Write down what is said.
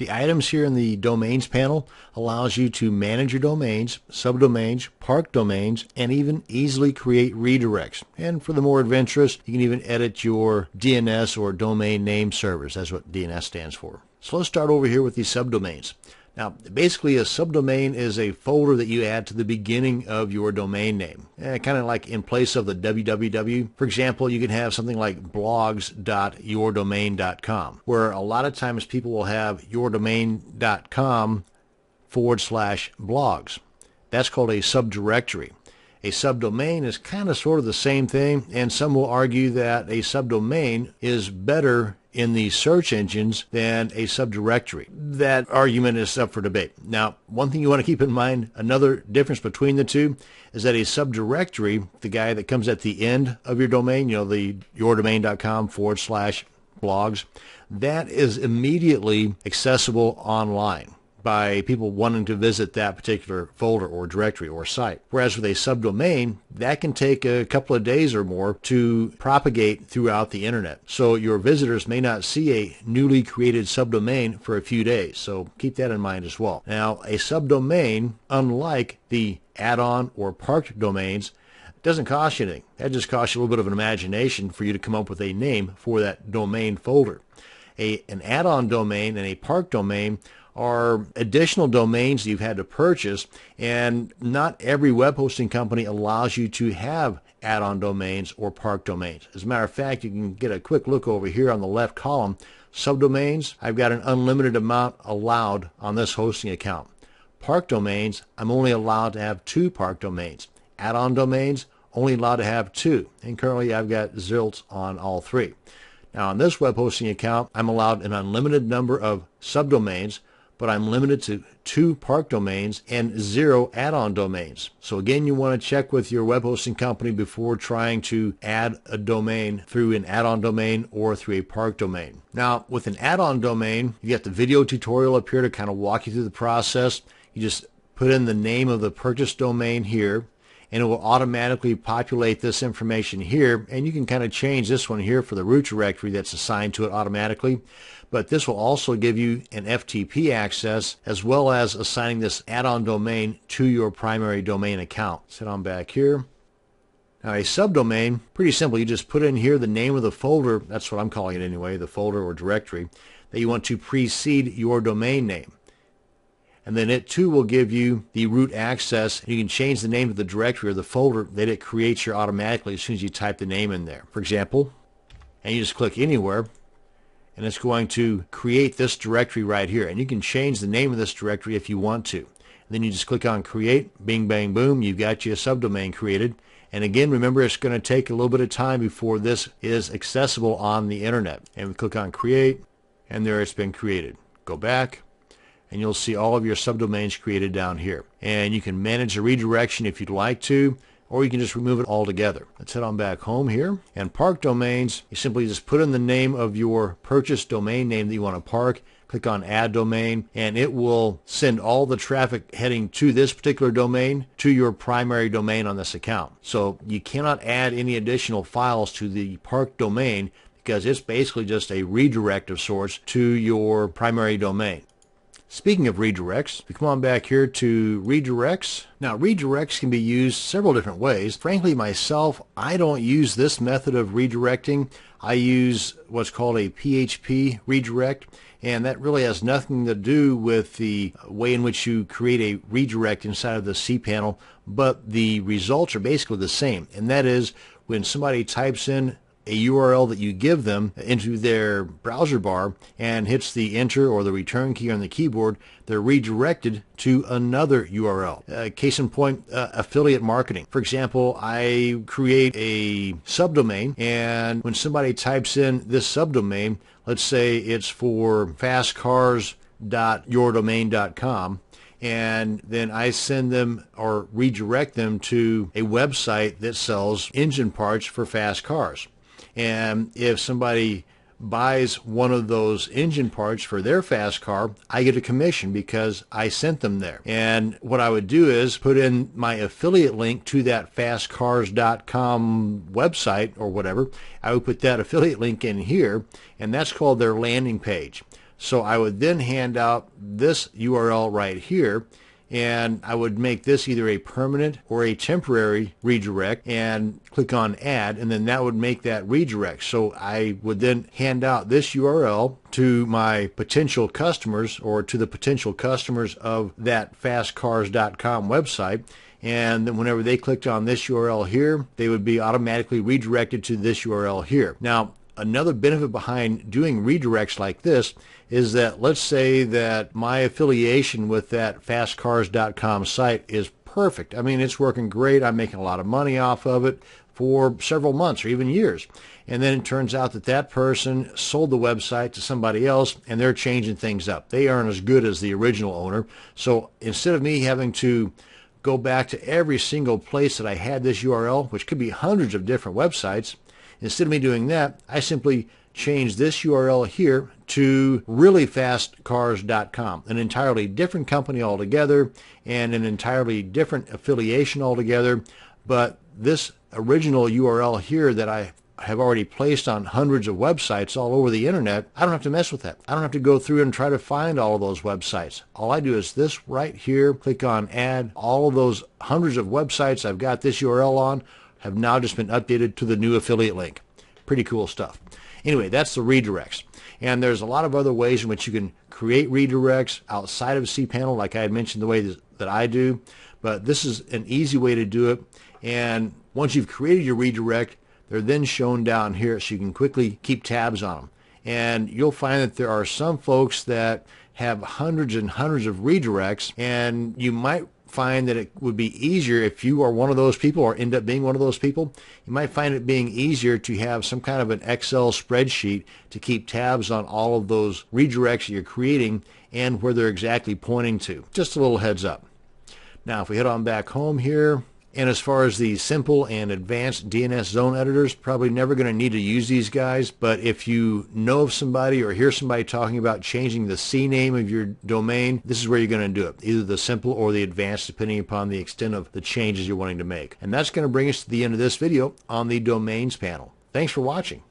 The items here in the domains panel allows you to manage your domains, subdomains, park domains, and even easily create redirects. And for the more adventurous, you can even edit your DNS or domain name servers. That's what DNS stands for. So let's start over here with these subdomains. Now, basically a subdomain is a folder that you add to the beginning of your domain name. Kind of like in place of the www. For example, you can have something like blogs.yourdomain.com, where a lot of times people will have yourdomain.com/blogs. That's called a subdirectory. A subdomain is kind of sort of the same thing, and some will argue that a subdomain is better in the search engines than a subdirectory. That argument is up for debate. Now, one thing you want to keep in mind, another difference between the two, is that a subdirectory, the guy that comes at the end of your domain, the yourdomain.com/blogs, that is immediately accessible online by people wanting to visit that particular folder or directory or site. Whereas with a subdomain, that can take a couple of days or more to propagate throughout the internet. So your visitors may not see a newly created subdomain for a few days. So keep that in mind as well. Now, a subdomain, unlike the add-on or parked domains, doesn't cost you anything. That just costs you a little bit of an imagination for you to come up with a name for that domain folder. An add-on domain and a parked domain are additional domains you've had to purchase, and not every web hosting company allows you to have add-on domains or park domains. As a matter of fact, you can get a quick look over here on the left column. Subdomains, I've got an unlimited amount allowed on this hosting account. Park domains, I'm only allowed to have 2 park domains. Add-on domains, only allowed to have 2, and currently I've got zilts on all 3. Now on this web hosting account, I'm allowed an unlimited number of subdomains, but I'm limited to 2 park domains and 0 add-on domains. So again, you want to check with your web hosting company before trying to add a domain through an add-on domain or through a park domain. Now, with an add-on domain, you got the video tutorial up here to kind of walk you through the process. You just put in the name of the purchased domain here, and it will automatically populate this information here, and you can kind of change this one here for the root directory that's assigned to it automatically. But this will also give you an FTP access, as well as assigning this add-on domain to your primary domain account. Sit on back here. Now a subdomain, pretty simple. You just put in here the name of the folder, that's what I'm calling it anyway, the folder or directory, that you want to precede your domain name. And then it too will give you the root access. You can change the name of the directory or the folder that it creates here automatically as soon as you type the name in there. For example, and you just click anywhere, and it's going to create this directory right here. And you can change the name of this directory if you want to. And then you just click on create, bing, bang, boom, you've got your subdomain created. And again, remember, it's going to take a little bit of time before this is accessible on the internet. And we click on create, and there it's been created. Go back, and you'll see all of your subdomains created down here. And you can manage the redirection if you'd like to, or you can just remove it altogether. Let's head on back home here. And park domains, you simply just put in the name of your purchased domain name that you want to park, click on add domain, and it will send all the traffic heading to this particular domain to your primary domain on this account. So you cannot add any additional files to the park domain because it's basically just a redirect of sorts to your primary domain. Speaking of redirects, we come on back here to redirects. Now, redirects can be used several different ways. Frankly, myself, I don't use this method of redirecting. I use what's called a PHP redirect, and that really has nothing to do with the way in which you create a redirect inside of the cPanel, but the results are basically the same, and that is when somebody types in a URL that you give them into their browser bar and hits the enter or the return key on the keyboard, they're redirected to another URL. Case in point, affiliate marketing. For example, I create a subdomain, and when somebody types in this subdomain, let's say it's for fastcars.yourdomain.com, and then I send them or redirect them to a website that sells engine parts for fast cars. And if somebody buys one of those engine parts for their fast car, I get a commission because I sent them there. And what I would do is put in my affiliate link to that fastcars.com website or whatever. I would put that affiliate link in here, and that's called their landing page. So I would then hand out this URL right here, and I would make this either a permanent or a temporary redirect and click on add, and then that would make that redirect. So I would then hand out this URL to my potential customers, or to the potential customers of that fastcars.com website, and then whenever they clicked on this URL here, they would be automatically redirected to this URL here. Now, another benefit behind doing redirects like this is that, let's say that my affiliation with that fastcars.com site is perfect. I mean, it's working great. I'm making a lot of money off of it for several months or even years. And then it turns out that that person sold the website to somebody else, and they're changing things up. They aren't as good as the original owner. So instead of me having to go back to every single place that I had this URL, which could be hundreds of different websites, instead of me doing that, I simply change this URL here to reallyfastcars.com, an entirely different company altogether and an entirely different affiliation altogether. But this original URL here that I have already placed on hundreds of websites all over the internet, I don't have to mess with that. I don't have to go through and try to find all of those websites. All I do is this right here, click on add. All of those hundreds of websites I've got this URL on have now just been updated to the new affiliate link. Pretty cool stuff. Anyway, that's the redirects. And there's a lot of other ways in which you can create redirects outside of cPanel, like I had mentioned the way that I do. But this is an easy way to do it. And once you've created your redirect, they're then shown down here so you can quickly keep tabs on them. And you'll find that there are some folks that have hundreds and hundreds of redirects, and you might find that it would be easier if you are one of those people, or end up being one of those people. You might find it being easier to have some kind of an Excel spreadsheet to keep tabs on all of those redirects that you're creating and where they're exactly pointing to. Just a little heads up. Now, if we head on back home here, and as far as the simple and advanced DNS zone editors, probably never going to need to use these guys, but if you know of somebody or hear somebody talking about changing the CNAME of your domain, this is where you're going to do it, either the simple or the advanced, depending upon the extent of the changes you're wanting to make. And that's going to bring us to the end of this video on the domains panel. Thanks for watching.